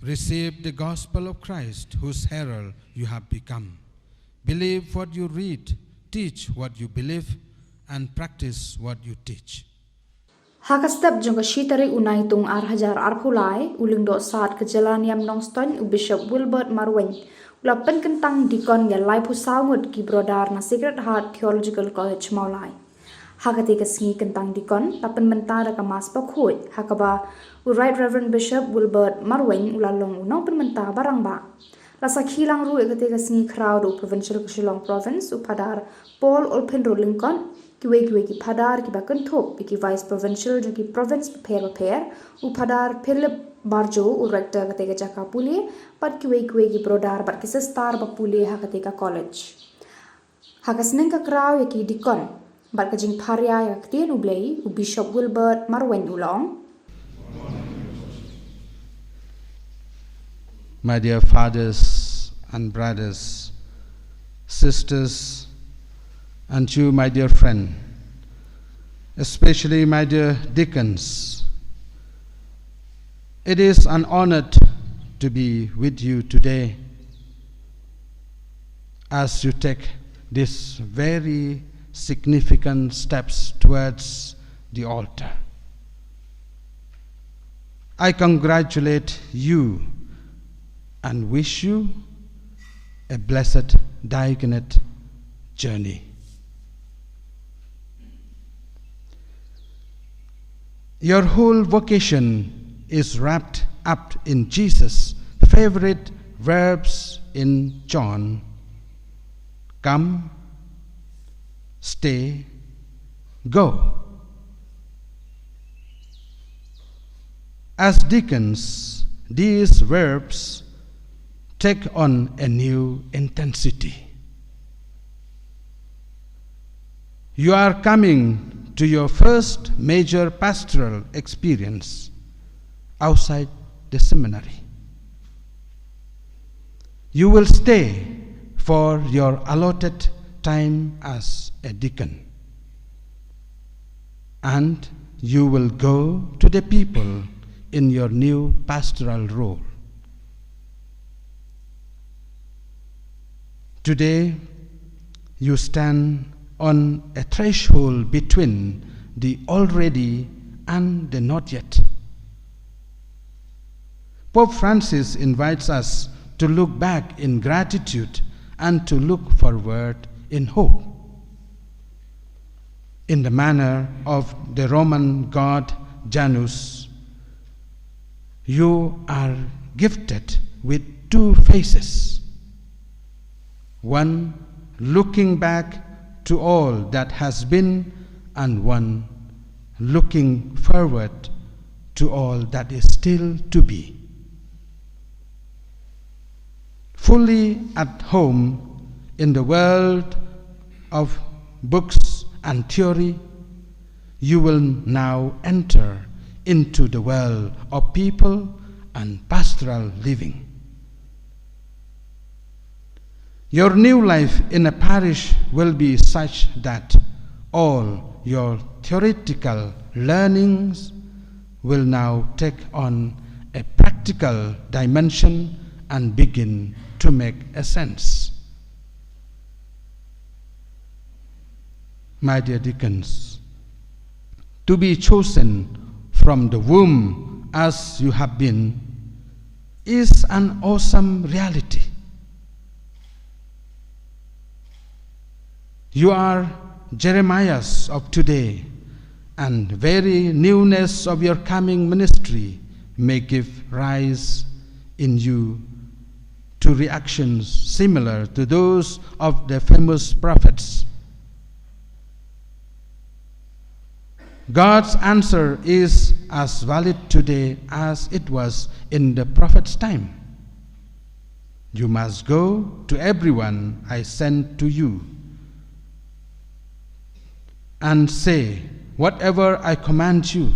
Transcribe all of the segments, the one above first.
Receive the gospel of Christ, whose herald you have become. Believe what you read, teach what you believe, and practice what you teach. Hakastep jong shitari unai tung arhajar arpulai uling do saat kejalan yam Nongstoin u Bishop Wilbert marwen ula Pynkyntang Dikon ya lai pusaungut ki Brodar na Sacred Heart Theological College maulai. Hakati kesengi kentang Dikon tapen mentara kamas pakhuit hakaba u Right Reverend Bishop Wilbert marwen ula long unang penmenta barang ba. Lasa khilang ru ekati kesengi crowd u provincial Shillong province u padar Paul Olpenro Lincoln kiwe ki padar ki bakun thop ki vice provincial jo ki province pair u padar Philip Barjo u rector kate ka jaka puli pat kiwe ki Brodar bat ki star ba puli ha kate ka college hakasneng ka kraw ki Dikon bat ka jing pharia ya kate u blei u Bishop Wilbert marwen ulong. My dear fathers and brothers, sisters, and you, my dear friend, especially my dear deacons, it is an honor to be with you today as you take these very significant steps towards the altar. I congratulate you and wish you a blessed diaconate journey. Your whole vocation is wrapped up in Jesus' favorite verbs in John: come, stay, go. As deacons, these verbs take on a new intensity. You are coming to your first major pastoral experience outside the seminary. You will stay for your allotted time as a deacon, and you will go to the people in your new pastoral role. Today, you stand on a threshold between the already and the not yet. Pope Francis invites us to look back in gratitude and to look forward in hope. In the manner of the Roman god Janus, you are gifted with two faces, one looking back to all that has been, and one looking forward to all that is still to be. Fully at home in the world of books and theory, you will now enter into the world of people and pastoral living. Your new life in a parish will be such that all your theoretical learnings will now take on a practical dimension and begin to make a sense. My dear deacons, to be chosen from the womb as you have been is an awesome reality. You are Jeremiahs of today, and very newness of your coming ministry may give rise in you to reactions similar to those of the famous prophets. God's answer is as valid today as it was in the prophet's time. You must go to everyone I send to you and say whatever I command you.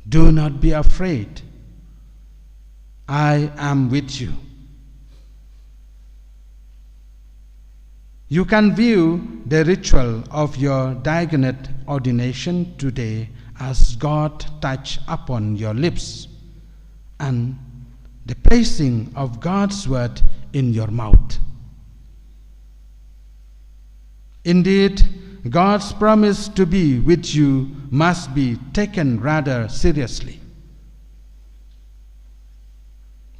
Do not be afraid. I am with you. You can view the ritual of your diaconate ordination today as God touch upon your lips and the placing of God's word in your mouth. Indeed, God's promise to be with you must be taken rather seriously.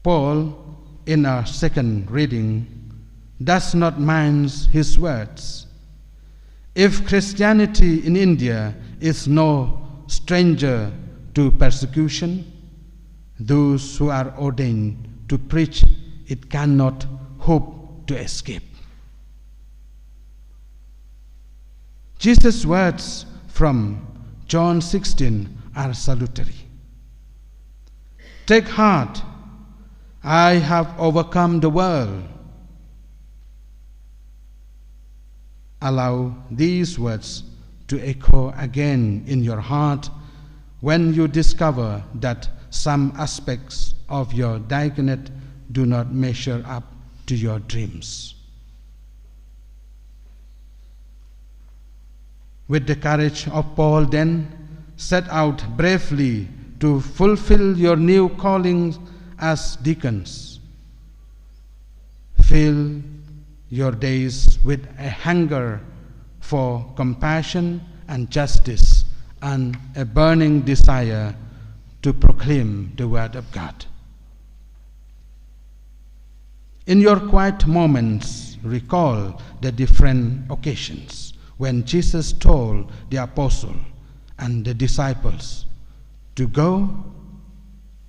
Paul, in our second reading, does not mind his words. If Christianity in India is no stranger to persecution, those who are ordained to preach it cannot hope to escape. Jesus' words from John 16 are salutary. Take heart, I have overcome the world. Allow these words to echo again in your heart when you discover that some aspects of your diaconate do not measure up to your dreams. With the courage of Paul, then, set out bravely to fulfill your new calling as deacons. Fill your days with a hunger for compassion and justice and a burning desire to proclaim the word of God. In your quiet moments, recall the different occasions when Jesus told the apostle and the disciples to go,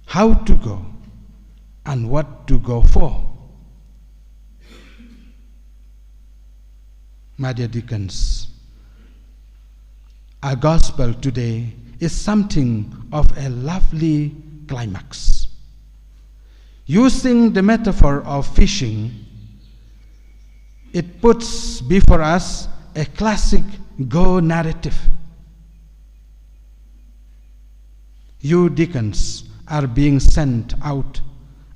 how to go, and what to go for. My dear deacons, our gospel today is something of a lovely climax. Using the metaphor of fishing, it puts before us a classic go narrative. You deacons are being sent out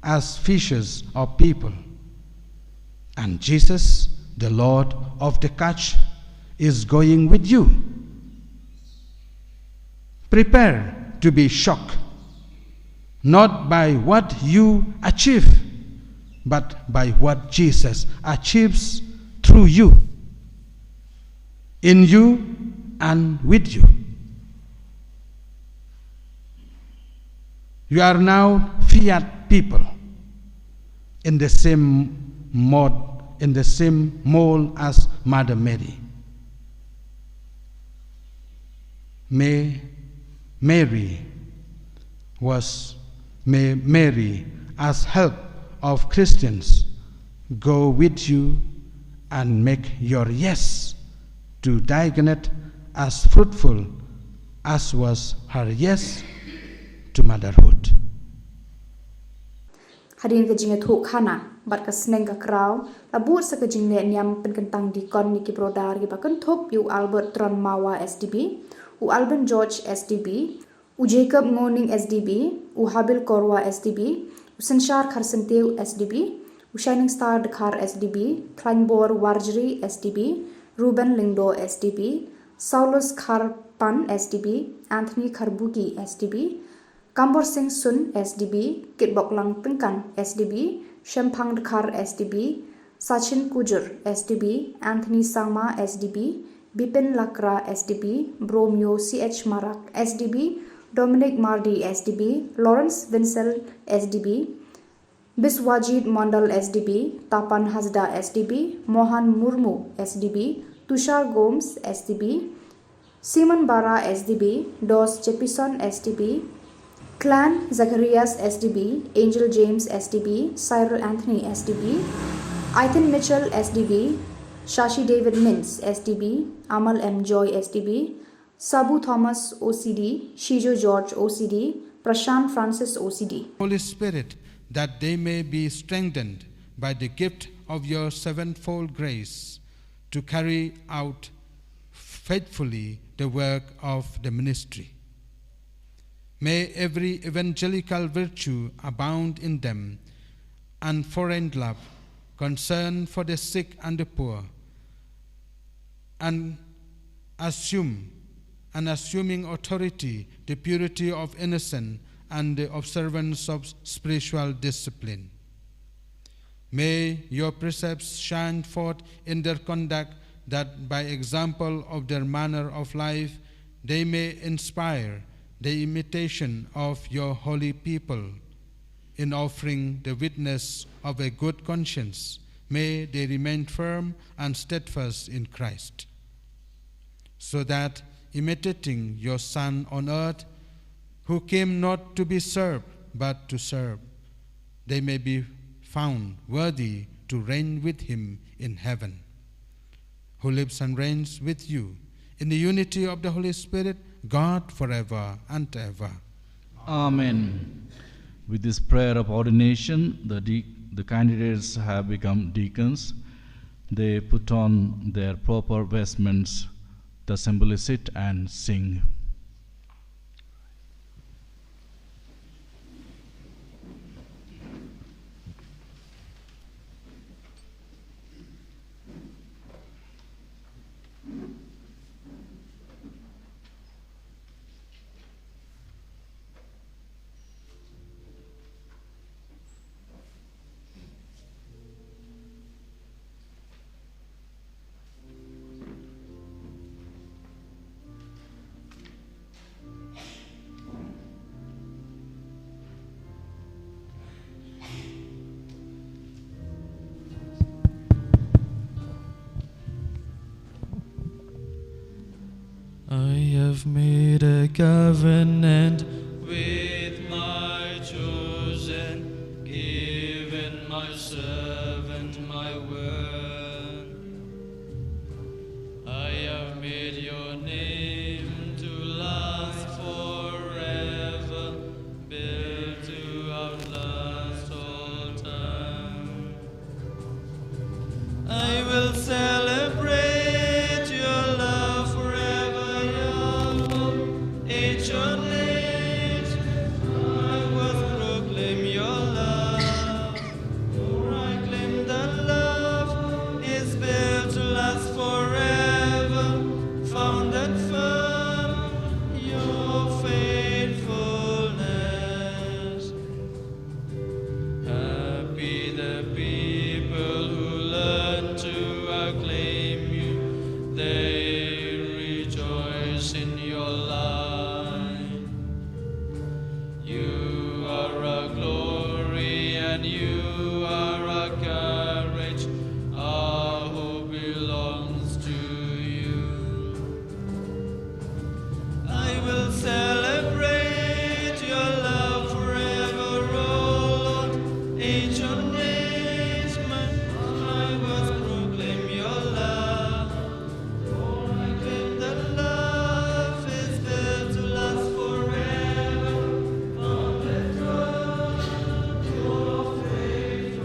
as fishers of people, and Jesus, the Lord of the catch, is going with you. Prepare to be shocked, not by what you achieve, but by what Jesus achieves through you, in you and with you. You are now fiat people in the same mold as Mother Mary. May Mary, as help of Christians, go with you and make your yes to diaconate as fruitful as was her yes to motherhood. Hadirin kajing itu khana bat kasneng ka kraw labu sa kajing ne nyam Pynkyntang Dikon ni ki Brodar ki bakan thop yu Albert Tron Mawa SDB, u Alban George SDB, u Jacob Ngoning SDB, u Habil Korwa SDB, u Sanshar Kharsenteu SDB, u Shining Star Dakhar SDB, Kleinbor Warjri SDB, Ruben Lingdo SDB, Saulus Kharpan SDB, Anthony Karbuki SDB, Kambor Singh Sun SDB, Kitbok Lang Pingkan SDB, Shempang Dakhar SDB, Sachin Kujur SDB, Anthony Sangma SDB, Bipin Lakra SDB, Bromeo CH Marak SDB, Dominic Mardi SDB, Lawrence Vincel SDB, Biswajit Mondal SDB, Tapan Hasda SDB, Mohan Murmu SDB, Tushar Gomes SDB, Simon Bara SDB, Dos Jepison SDB, Clan Zacharias SDB, Angel James SDB, Cyril Anthony SDB, Ethan Mitchell SDB, Shashi David Mintz SDB, Amal M. Joy SDB, Sabu Thomas OCD, Shijo George OCD, Prashant Francis OCD. Holy Spirit, that they may be strengthened by the gift of your sevenfold grace to carry out faithfully the work of the ministry. May every evangelical virtue abound in them, and foreign love, concern for the sick and the poor, and assuming authority, the purity of innocence, and the observance of spiritual discipline. May your precepts shine forth in their conduct, that by example of their manner of life they may inspire the imitation of your holy people. In offering the witness of a good conscience, may they remain firm and steadfast in Christ, so that, imitating your Son on earth, who came not to be served but to serve, they may be found worthy to reign with him in heaven, who lives and reigns with you in the unity of the Holy Spirit, God forever and ever. Amen. With this prayer of ordination, the candidates have become deacons. They put on their proper vestments. The assembly sit and sing. I have made a covenant with my chosen, given my servant my word. I have made your name to last forever, built to outlast all time. I will celebrate your love forever, Yahweh, age on age. I will proclaim your love, for I claim that love is built to last forever, founded firm, your faithfulness. Happy the people who learn to acclaim you, they rejoice in your light. You are our glory and you are our courage, our hope belongs to you. I will celebrate your love forever, O Lord, age on age. My words proclaim your love, for I claim that love is built to last forever, founded firm, your faithfulness.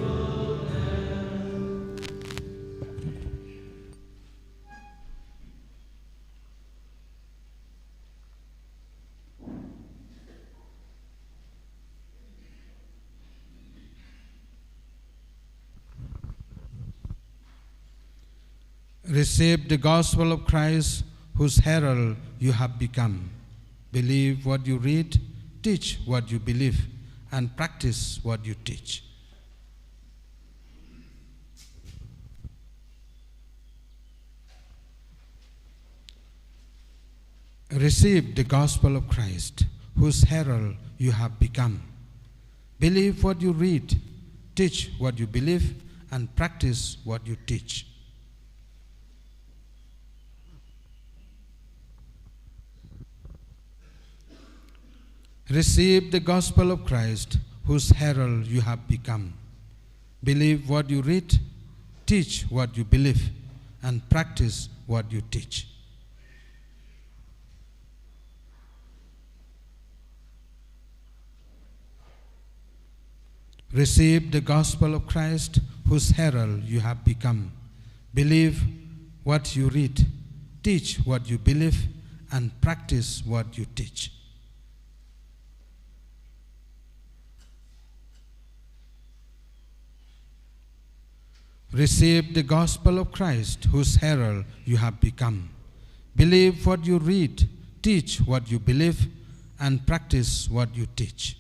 Receive the gospel of Christ, whose herald you have become. Believe what you read, teach what you believe, and practice what you teach. Receive the gospel of Christ, whose herald you have become. Believe what you read, teach what you believe, and practice what you teach. Receive the gospel of Christ, whose herald you have become. Believe what you read, teach what you believe, and practice what you teach. Receive the gospel of Christ, whose herald you have become. Believe what you read, teach what you believe, and practice what you teach. Receive the gospel of Christ, whose herald you have become. Believe what you read, teach what you believe, and practice what you teach.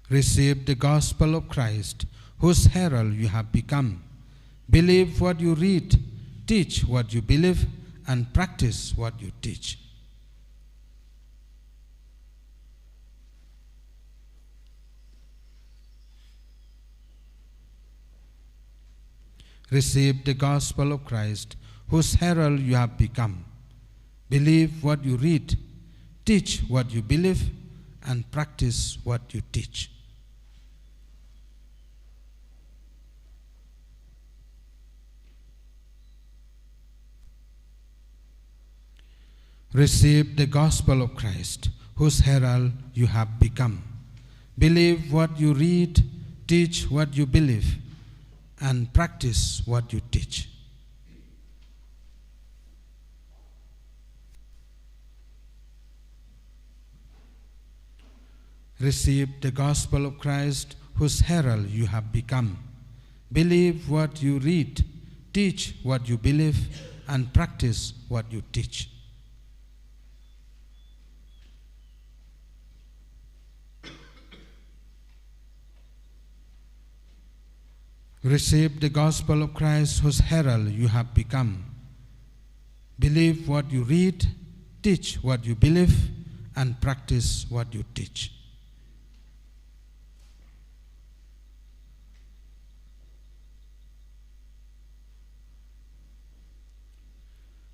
Receive the gospel of Christ, whose herald you have become. Believe what you read, teach what you believe, and practice what you teach. Receive the gospel of Christ, whose herald you have become. Believe what you read, teach what you believe, and practice what you teach. Receive the gospel of Christ, whose herald you have become. Believe what you read, teach what you believe, and practice what you teach. Receive the gospel of Christ, whose herald you have become. Believe what you read, teach what you believe, and practice what you teach. Receive the gospel of Christ, whose herald you have become. Believe what you read, teach what you believe, and practice what you teach.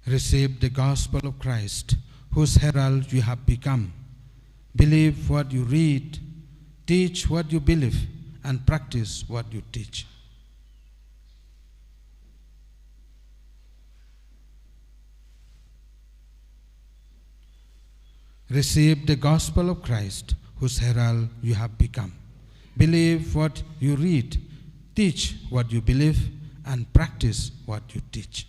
Receive the gospel of Christ, whose herald you have become. Believe what you read, teach what you believe, and practice what you teach. Receive the gospel of Christ, whose herald you have become. Believe what you read, teach what you believe, and practice what you teach.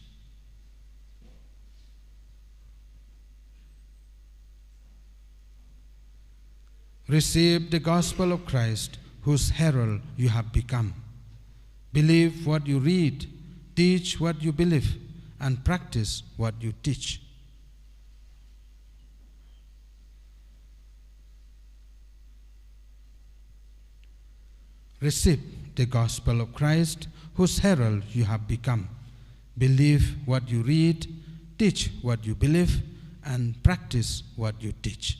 Receive the gospel of Christ, whose herald you have become. Believe what you read, teach what you believe, and practice what you teach. Receive the gospel of Christ, whose herald you have become. Believe what you read, teach what you believe, and practice what you teach.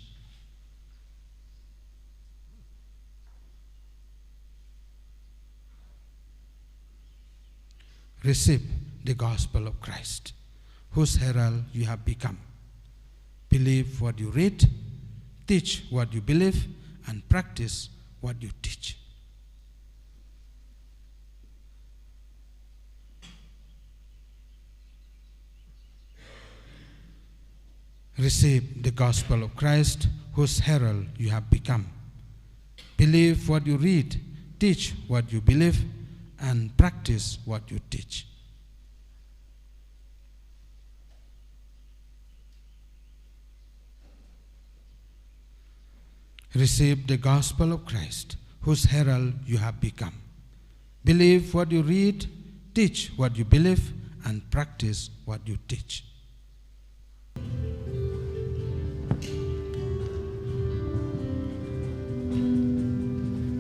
Receive the gospel of Christ, whose herald you have become. Believe what you read, teach what you believe, and practice what you teach. Receive the gospel of Christ, whose herald you have become. Believe what you read, teach what you believe, and practice what you teach. Receive the gospel of Christ, whose herald you have become. Believe what you read, teach what you believe, and practice what you teach.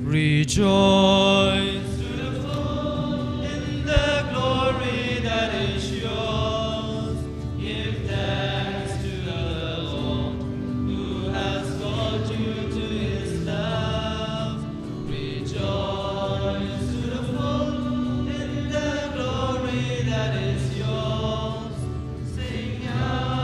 Rejoice in the glory that is yours. Give thanks to the Lord who has called you to his love. Rejoice to the full in the glory that is yours. Sing hallelujah.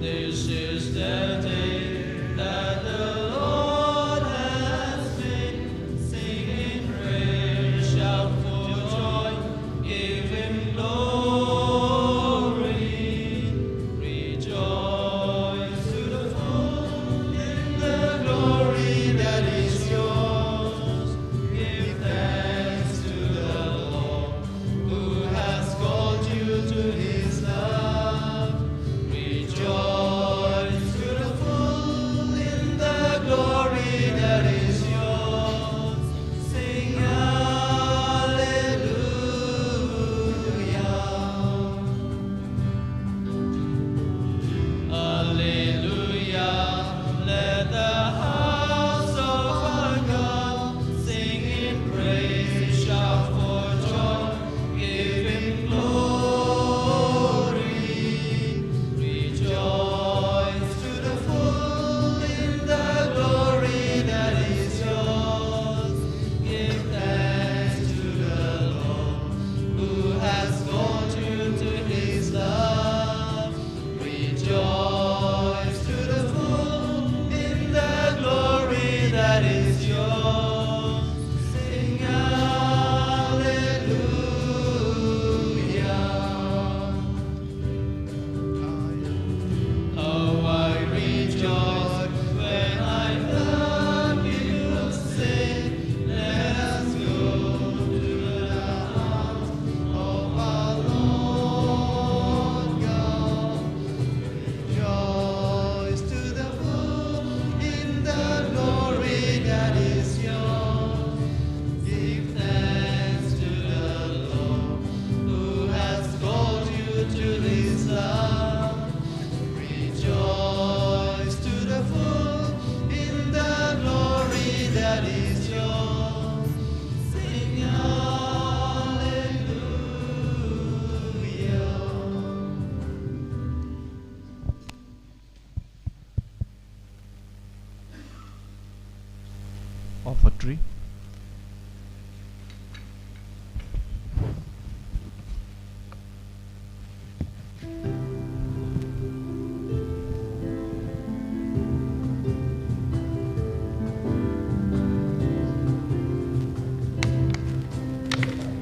This is the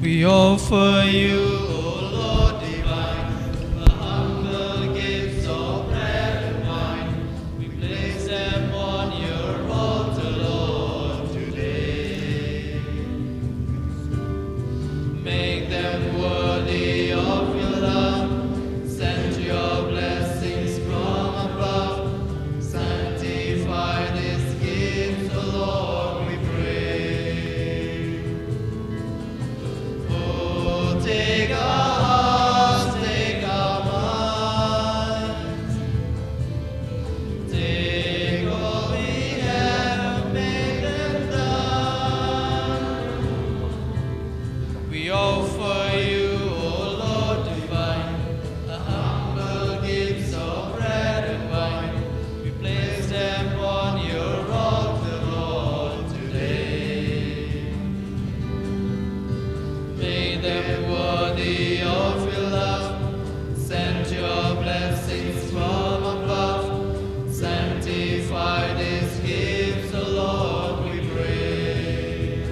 We offer you, O Lord divine, the humble gifts of bread and wine. We place them on your altar, Lord, today. Make them worthy of your love. Send your blessings from above. Sanctify this gift, O Lord, we pray. Oh, take our hearts, take our minds. Take all we have, make them thine. We offer you, O Lord divine, the humble gifts of bread and wine. We place them on your altar, Lord, today. May them worthy of your love. Send your blessings from above. Sanctify these gifts, O Lord, we pray.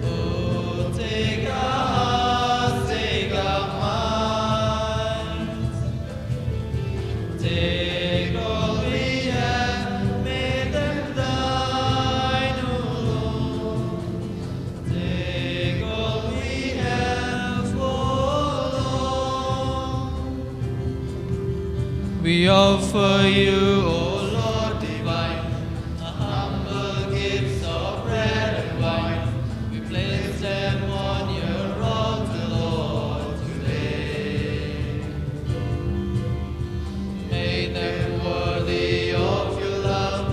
Oh, take our hearts, take our minds. Take all we have, make them thine, O Lord. Take all we have, O Lord. We offer you, O Lord divine, a humble gifts of bread and wine. We place them on your altar, Lord, today. May them worthy of your love.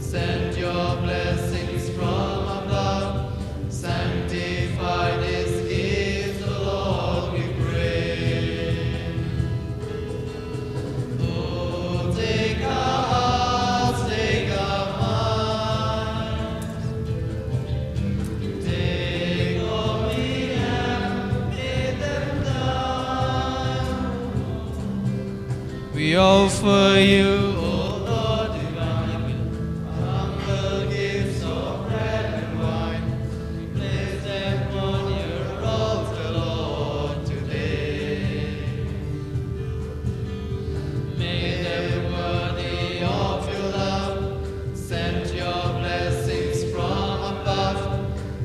Send your blessings from above. Sanctify this gift, O Lord, we pray. Oh, take our hearts, take our minds. Take all we have, make them thine. We offer you, O Lord divine, humble gifts of bread and wine. We place them on your altar, Lord, today. May them worthy of your love. Send your blessings from above.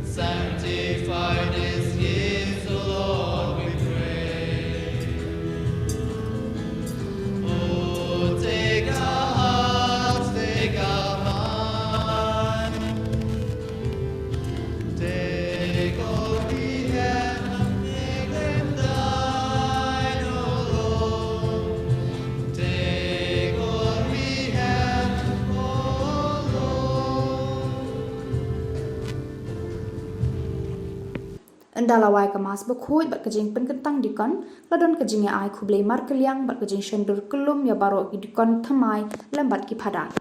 Sanctify these gifts, O Lord, we pray. Oh, take our hearts, take our minds. Take all we have, make them thine, O Lord. Take all we have, O Lord. Ndalawai kemas bekhuj bat kejing Pynkyntang Dikon, ladon kejing ai kublei mar keliang bat kejing shendur kelum ya barok Dikon thamai lembat ki padat.